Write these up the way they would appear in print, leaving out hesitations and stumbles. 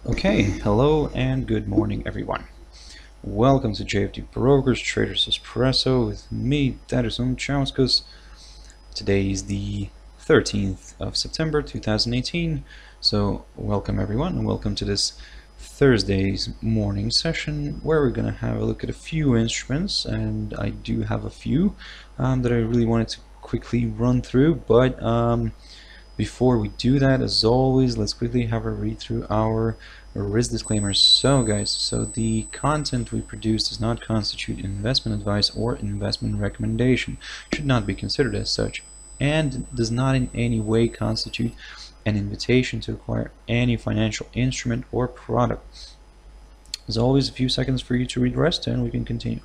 Okay, hello and good morning everyone. Welcome to JFD Brokers Traders Espresso with me, Darison Chauskas. Today is the 13th of September 2018. So welcome everyone and welcome to this Thursday's morning session where we're going to have a look at a few instruments, and I do have a few that I really wanted to quickly run through, but before we do that, as always, let's quickly have a read through our risk disclaimer. So guys, the content we produce does not constitute investment advice or investment recommendation, should not be considered as such, and does not in any way constitute an invitation to acquire any financial instrument or product. As always, a few seconds for you to read the rest and we can continue.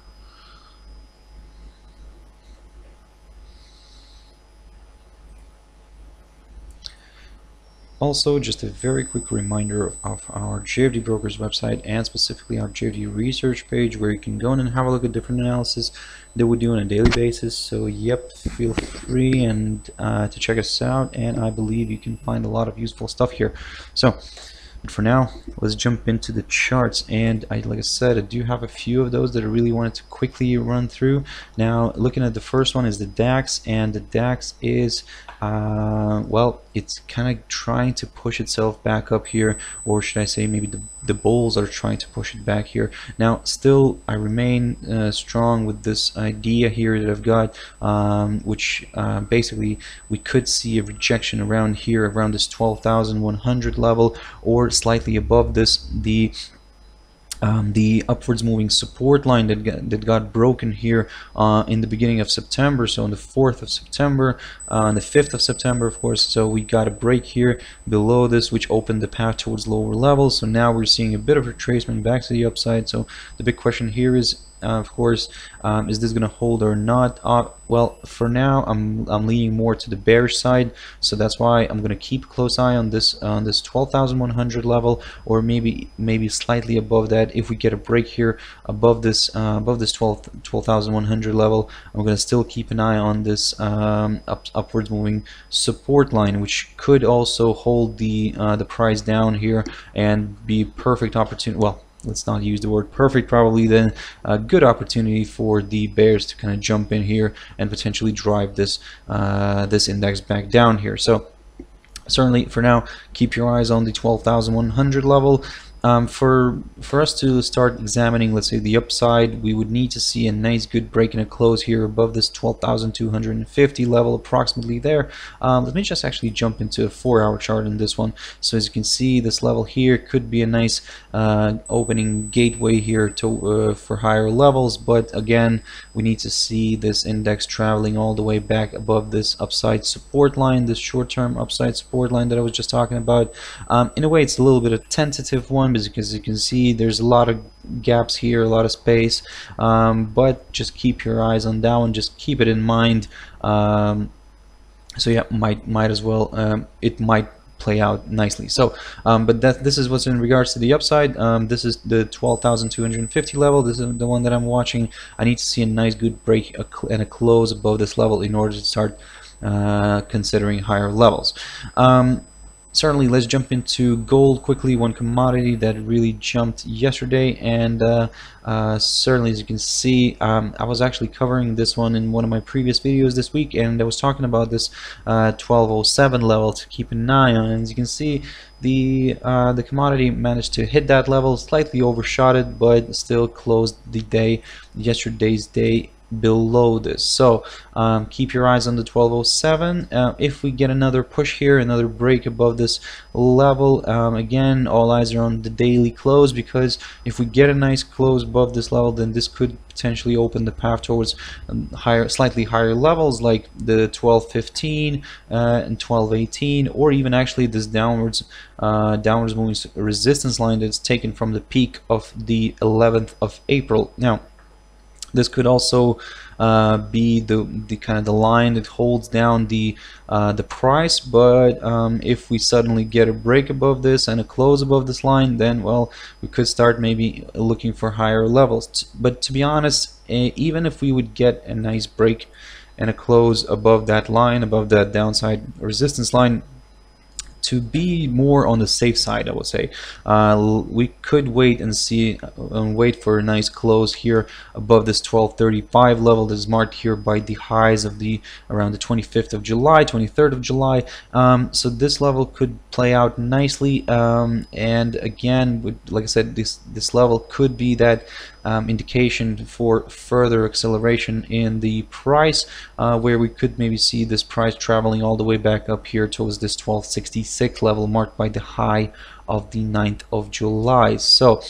Also, just a very quick reminder of our JFD Brokers website and specifically our JFD research page, where you can go in and have a look at different analysis that we do on a daily basis. So yep, feel free and to check us out, and I believe you can find a lot of useful stuff here. So but for now, let's jump into the charts, and like I said, I do have a few of those that I really wanted to quickly run through. Now, looking at the first one is the DAX, and the DAX is well, it's kind of trying to push itself back up here, or should I say maybe the bulls are trying to push it back here. Now, still, I remain strong with this idea here that I've got, which basically we could see a rejection around here, around this 12,100 level, or slightly above this, the upwards moving support line that got broken here in the beginning of September, so on the 4th of September, on the 5th of September, of course. So we got a break here below this, which opened the path towards lower levels. So now we're seeing a bit of retracement back to the upside. So the big question here is, of course, is this going to hold or not? Well, for now, I'm leaning more to the bearish side, so that's why I'm going to keep a close eye on this 12,100 level, or maybe slightly above that. If we get a break here above this 12,100 level, I'm going to still keep an eye on this upwards moving support line, which could also hold the price down here and be perfect opportunity. Well, let's not use the word perfect, probably then a good opportunity for the bears to kind of jump in here and potentially drive this this index back down here. So certainly for now, keep your eyes on the 12,100 level. For us to start examining, let's say, the upside, we would need to see a nice good break and a close here above this 12,250 level, approximately there. Let me just actually jump into a 4-hour chart on this one. So as you can see, this level here could be a nice opening gateway here to for higher levels, but again, we need to see this index traveling all the way back above this upside support line, this short-term upside support line that I was just talking about. In a way, it's a little bit of a tentative one, because you can see there's a lot of gaps here, a lot of space, but just keep your eyes on that one, just keep it in mind. So yeah, might as well, it might play out nicely. So but this is what's in regards to the upside. This is the 12,250 level. This is the one that I'm watching. I need to see a nice good break and a close above this level in order to start considering higher levels. Certainly, let's jump into gold quickly, one commodity that really jumped yesterday, and certainly, as you can see, I was actually covering this one in one of my previous videos this week, and I was talking about this 1207 level to keep an eye on. And as you can see, the commodity managed to hit that level, slightly overshot it, but still closed the day, yesterday's day, below this. So keep your eyes on the 1207. If we get another push here, another break above this level, again, all eyes are on the daily close, because if we get a nice close above this level, then this could potentially open the path towards slightly higher levels, like the 1215 and 1218, or even actually this downwards moving resistance line that's taken from the peak of the 11th of April. Now, this could also be the kind of the line that holds down the price, but if we suddenly get a break above this and a close above this line, then, well, we could start maybe looking for higher levels. But to be honest, even if we would get a nice break and a close above that line, above that downside resistance line, to be more on the safe side, I would say, we could wait and see, wait for a nice close here above this 1235 level that is marked here by the highs of the around the 25th of July, 23rd of July. So this level could play out nicely, and again, like I said, this level could be that indication for further acceleration in the price, where we could maybe see this price traveling all the way back up here towards this 1266 level marked by the high of the 9th of July. So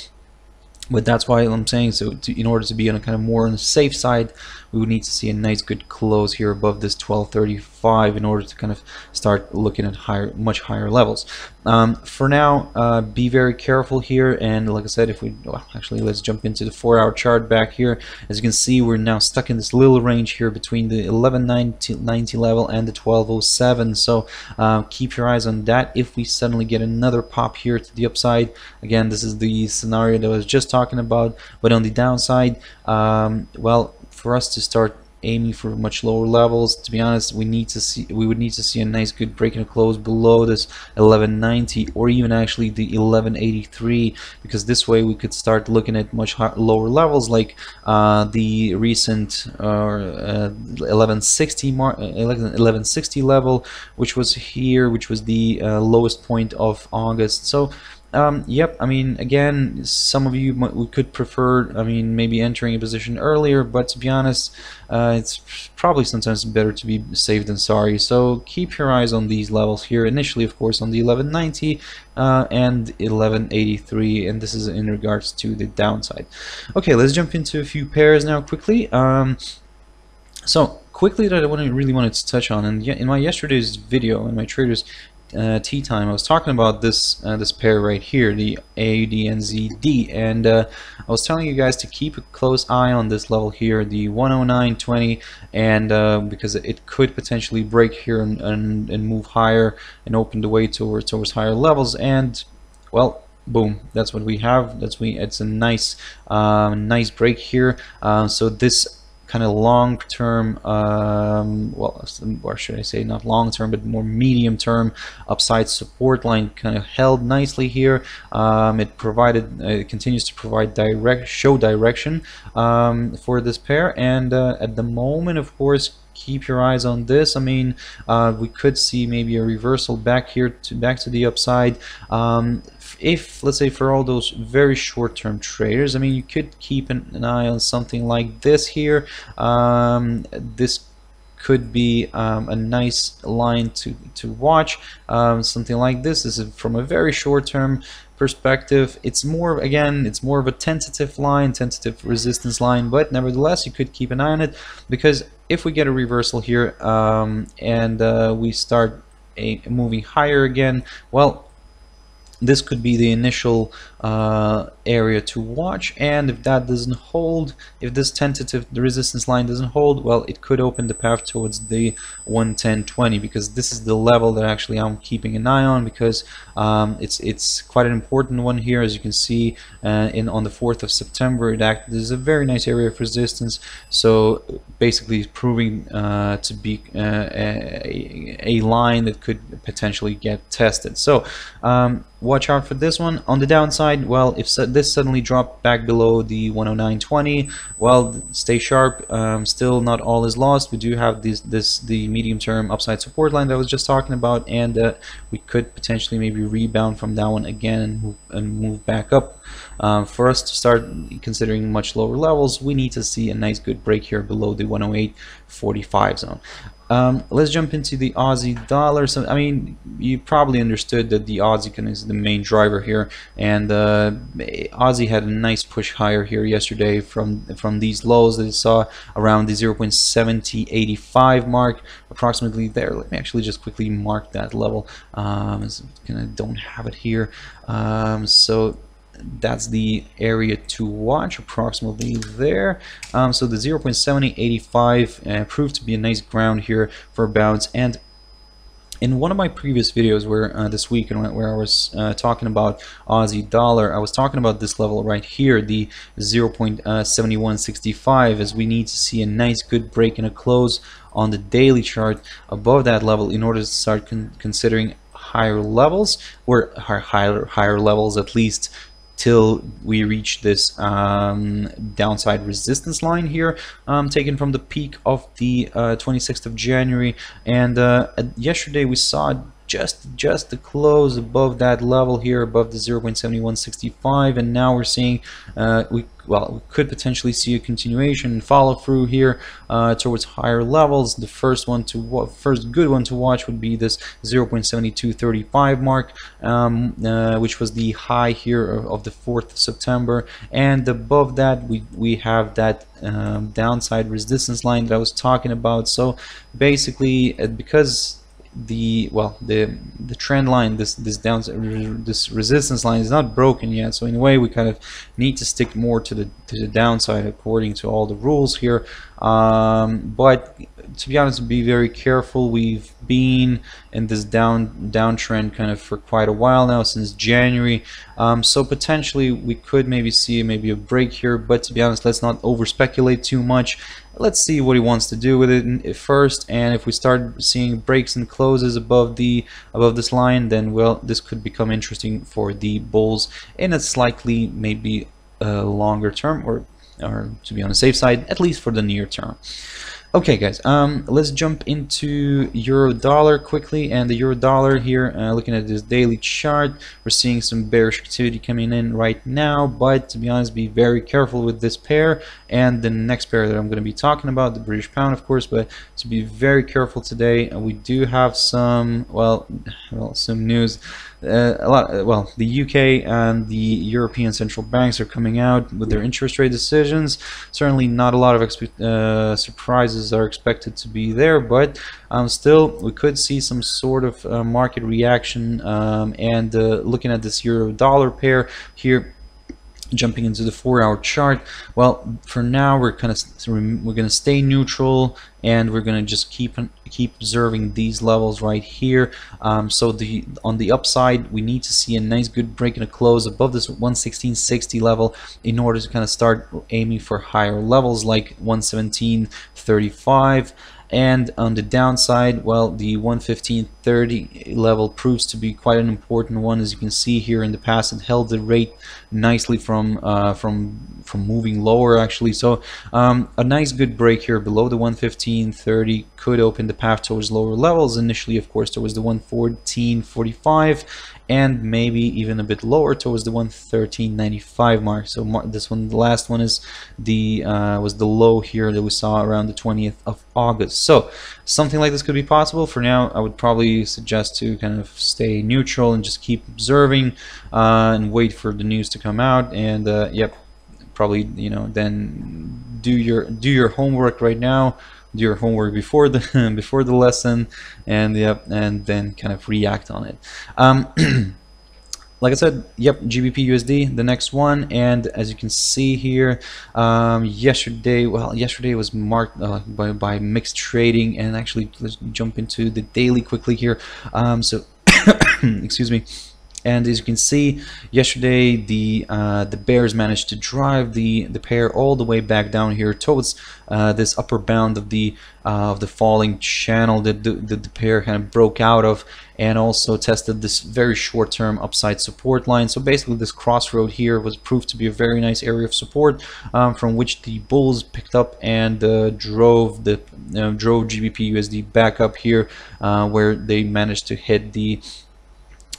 but that's why I'm saying, so in order to be on a kind of more on the safe side, we would need to see a nice good close here above this 1235 in order to kind of start looking at much higher levels. For now, be very careful here, and like I said, if we actually let's jump into the 4-hour chart back here. As you can see, we're now stuck in this little range here between the 1190 level and the 1207. So keep your eyes on that. If we suddenly get another pop here to the upside, again, this is the scenario that I was just talking about. But on the downside, well, for us to start aiming for much lower levels, to be honest, we would need to see a nice good break and a close below this 1190 or even actually the 1183, because this way we could start looking at much lower levels, like the recent 1160 level, which was here, which was the lowest point of August. So yep, I mean, again, some of you we could prefer, I mean, maybe entering a position earlier, but to be honest, it's probably sometimes better to be safe than sorry. So keep your eyes on these levels here, initially of course on the 1190 and 1183, and this is in regards to the downside. Okay, let's jump into a few pairs now quickly. So quickly, that I really wanted to touch on, and in my yesterday's video, in my traders tea time, I was talking about this this pair right here, the AUD and ZD, and I was telling you guys to keep a close eye on this level here, the 109.20, and because it could potentially break here and move higher and open the way towards higher levels, and well, boom, that's what we have. It's a nice nice break here. So this kind of long-term, well, or should I say not long-term, but more medium-term upside support line kind of held nicely here. It continues to provide direction for this pair, and at the moment, of course, keep your eyes on this. I mean, we could see maybe a reversal back here back to the upside. If, let's say, for all those very short-term traders, I mean, you could keep an eye on something like this here. This could be a nice line to watch. Something like this is from a very short-term perspective. It's more, again, it's more of a tentative line, tentative resistance line, but nevertheless, you could keep an eye on it, because if we get a reversal here and we start moving higher again, well, this could be the initial area to watch, and if that doesn't hold, if this the resistance line doesn't hold, well, it could open the path towards the 110.20, because this is the level that actually I'm keeping an eye on, because it's quite an important one here. As you can see, on the 4th of September, it acted as a very nice area of resistance, so basically proving to be a line that could potentially get tested. So watch out for this one. On the downside, well, if this suddenly dropped back below the 109.20, well, stay sharp. Still not all is lost. We do have the medium-term upside support line that I was just talking about, and we could potentially maybe rebound from that one again and move back up. For us to start considering much lower levels, we need to see a nice good break here below the 108.45 zone. Let's jump into the Aussie dollar. So, I mean, you probably understood that the Aussie is the main driver here, and Aussie had a nice push higher here yesterday from these lows that it saw around the 0.7085 mark, approximately there. Let me actually just quickly mark that level. I don't have it here, so that's the area to watch, approximately there. So the 0.7085 proved to be a nice ground here for a bounce. And in one of my previous videos where this week, where I was talking about Aussie dollar, I was talking about this level right here, the 0.7165, as we need to see a nice good break and a close on the daily chart above that level in order to start considering higher levels, or higher levels at least, till we reach this downside resistance line here, taken from the peak of the 26th of January. And yesterday we saw just the close above that level here, above the 0.7165, and now we're seeing we could potentially see a continuation and follow through here towards higher levels. The first good one to watch would be this 0.7235 mark, which was the high here of the 4th of September, and above that we have that downside resistance line that I was talking about. So basically, because the trend line, this resistance line is not broken yet, so in a way we kind of need to stick more to the downside according to all the rules here. But to be honest, be very careful. We've been in this downtrend kind of for quite a while now, since January, so potentially we could maybe see a break here, but to be honest, let's not over speculate too much. Let's see what he wants to do with it first, and if we start seeing breaks and closes above this line, then well, this could become interesting for the bulls in a slightly maybe longer term, or to be on the safe side, at least for the near term. Okay guys, let's jump into euro dollar quickly. And the euro dollar here, looking at this daily chart, we're seeing some bearish activity coming in right now, but to be honest, be very careful with this pair and the next pair that I'm going to be talking about, the British pound, of course. But to be very careful today, we do have some some news. The UK and the European central banks are coming out with their interest rate decisions. Certainly not a lot of surprises are expected to be there, but still we could see some sort of market reaction. And looking at this euro dollar pair here, jumping into the 4-hour chart, well, for now we're going to stay neutral, and we're going to just keep observing these levels right here. So on the upside, we need to see a nice good break and a close above this 116.60 level in order to kind of start aiming for higher levels like 117.35. And on the downside, well, the 115.30 level proves to be quite an important one. As you can see here, in the past, it held the rate nicely from moving lower, actually. So a nice good break here below the 115.30 could open the path towards lower levels. Initially, of course, towards the 114.45, and maybe even a bit lower towards the 113.95 mark. So this one, the last one, is was the low here that we saw around the 20th of August. So something like this could be possible. For now, I would probably suggest to kind of stay neutral and just keep observing and wait for the news to come out. And yep, probably, you know, then do your homework right now. Do your homework before the before the lesson, and yep, and then kind of react on it. Like I said, yep, GBPUSD, the next one. And as you can see here, yesterday was marked by mixed trading. And actually, let's jump into the daily quickly here. So excuse me. And as you can see, yesterday the bears managed to drive the pair all the way back down here towards this upper bound of the falling channel that the pair kind of broke out of, and also tested this very short-term upside support line. So basically, this crossroad here was proved to be a very nice area of support, from which the bulls picked up and drove GBPUSD back up here, where they managed to hit the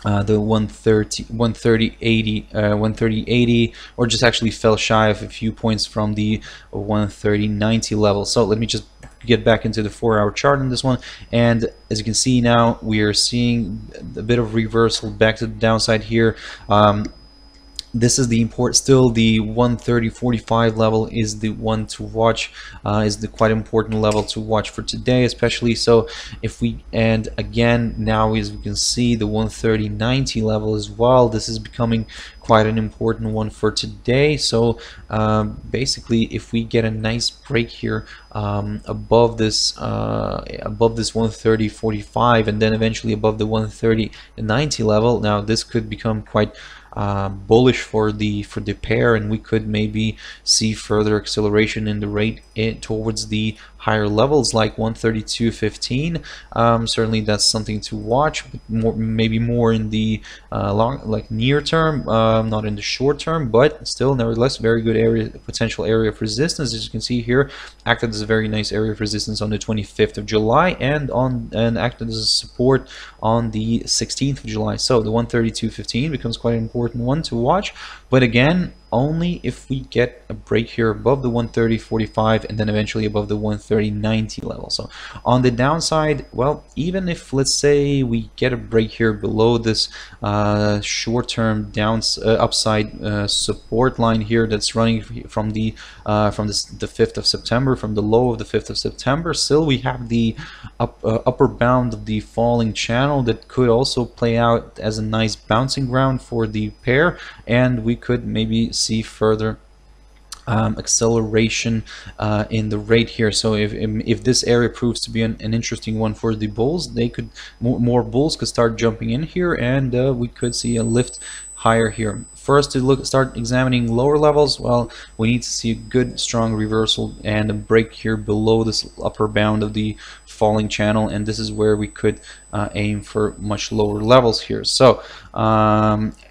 130.80, or just actually fell shy of a few points from the 130.90 level. So let me just get back into the 4-hour chart on this one, and as you can see now, we are seeing a bit of reversal back to the downside here. This is the still the 130.45 level is the one to watch, is the quite important level to watch for today, especially. So if we, and again, now as we can see, the 130.90 level as well, this is becoming quite an important one for today. So basically, if we get a nice break here above this 130.45, and then eventually above the 130.90 level, now this could become quite bullish for the pair, and we could maybe see further acceleration in the rate towards the higher levels like 132.15. Certainly that's something to watch, but maybe more in the near term, not in the short term, but still nevertheless very good potential area of resistance. As you can see here, acted as a very nice area of resistance on the 25th of July and acted as a support on the 16th of July. So the 132.15 becomes quite an important one to watch, but again, only if we get a break here above the 130.45 and then eventually above the 130.90 level. So on the downside, well, even if let's say we get a break here below this short-term upside support line here that's running from the 5th of September, from the low of the 5th of September, still we have the upper bound of the falling channel that could also play out as a nice bouncing ground for the pair, and we could maybe see further acceleration in the rate here. So if this area proves to be an interesting one for the bulls, they could more bulls could start jumping in here, and we could see a lift higher here. For us to start examining lower levels, well, we need to see a good strong reversal and a break here below this upper bound of the falling channel, and this is where we could aim for much lower levels here. So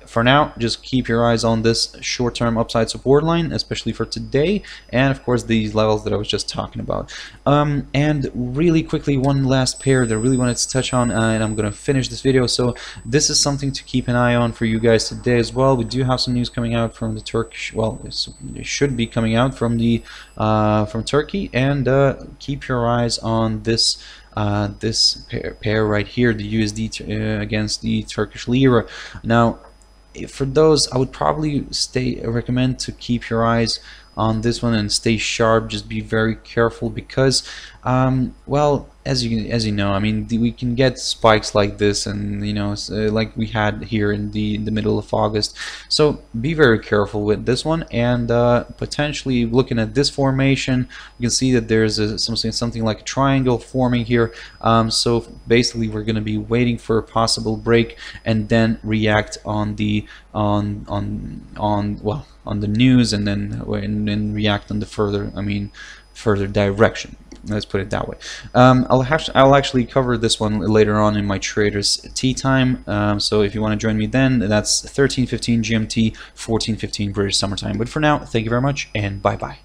for now, just keep your eyes on this short-term upside support line, especially for today, and of course these levels that I was just talking about. And really quickly, one last pair that I really wanted to touch on, and I'm going to finish this video. So this is something to keep an eye on for you guys today as well. We do have some news coming out from the Turkish, well, it should be coming out from the from Turkey, and keep your eyes on this this pair right here, the USD against the Turkish lira. Now, for those, I would probably recommend to keep your eyes on this one and stay sharp. Just be very careful because well, as you know, I mean, we can get spikes like this, and you know, like we had here in the middle of August. So be very careful with this one, and potentially looking at this formation, you can see that there's something like a triangle forming here. So basically, we're going to be waiting for a possible break and then react on the on the news, and then react on the further direction. Let's put it that way. I'll actually cover this one later on in my traders tea time. So if you want to join me then, that's 13:15 GMT, 14:15 British Summer Time. But for now, thank you very much, and bye bye.